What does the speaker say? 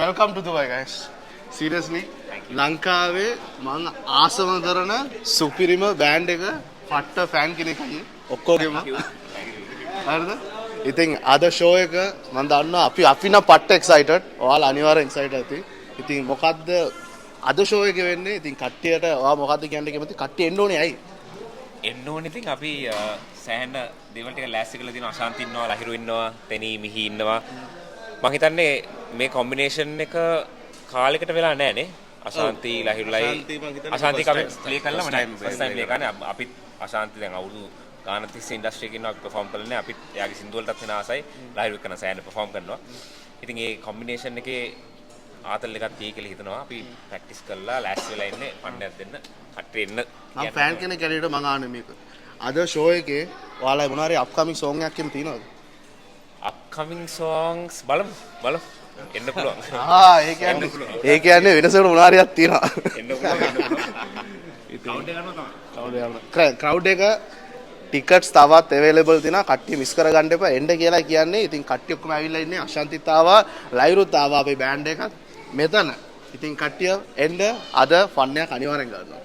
Welcome to Dubai, guys. Seriously, ලංකාවේ මම ආසම කරන සුපිරිම බෑන්ඩ් එක පට්ට ෆෑන් කෙනෙක් අයියේ ඔක්කොගෙම හරිද? ඉතින් අද ෂෝ එක මම දන්නවා අපි නම් පට්ට එක්සයිටඩ්. ඔයාලා අනිවාර්යෙන් එක්සයිටඩ් ඇති. ඉතින් මොකද්ද අද ෂෝ එක වෙන්නේ? ඉතින් කට්ටියට ඔයා මොකද්ද කියන්න කැමති? කට්ටිය එන්න ඕනේ ඇයි? එන්න ඕනේ. ඉතින් අපි සෑහෙන දේවල් ටික ලෑස්ති කරලා තියෙනවා. අශාන්ති ඉන්නවා, ලහිරු ඉන්නවා, තෙනී මිහි ඉන්නවා. මම හිතන්නේ මේ කොම්බිනේෂන් එක කාලයකට වෙලා නැහැ නේ. අශාන්ති ලහිරුලයි අශාන්ති කම ප්ලේ කළාම නෑ ෆස්ට් ටයිම් ප්ලේ කරන්නේ. අපිත් අශාන්ති දැන් අවුරුදු ගානක් තිස්සේ ඉන්ඩස්ට්‍රි එකේ ඉන්නවා. අපි පර්ෆෝම් කරන්නේ. අපිත් එයාගේ සින්දු වලටත් වෙන ආසයි. ලහිරු එක්කන සෑහෙන පර්ෆෝම් කරනවා. ඉතින් මේ කොම්බිනේෂන් එකේ ආතල් එකක් තියෙයි කියලා හිතනවා. අපි ප්‍රැක්ටිස් කරලා ලෑස්ති වෙලා ඉන්නේ පන්නයක් දෙන්න. කට්ටිය එන්න. මම ෆෑන් කෙනෙක් ඇරෙට මම ආන්නේ මේක. අද ෂෝ එකේ ඔයාලා මොනවා හරි අප්කමින් සෝං එකක් එහෙම තියෙනවද? අප්කමින් songs බලමු. එන්න පුළුවන්. ඒ කියන්නේ වෙනසකට මොනවා හරියක් තියෙනවා. එන්න පුළුවන්. ක්‍රවුඩ් එක ටිකට්ස් තවත් අවైలබල් තියෙනවා. කට්ටිය මිස් කරගන්න එපා. එන්න කියලා කියන්නේ. ඉතින් කට්ටිය ඔක්කොම ඇවිල්ලා ඉන්නේ. අශාන්තිත් ආවා, ලයිරුත් ආවා අපේ බෑන්ඩ් එකත් මෙතන. ඉතින් කට්ටිය එන්න අද ෆන් එකක් අනිවාර්යෙන් ගන්නවා.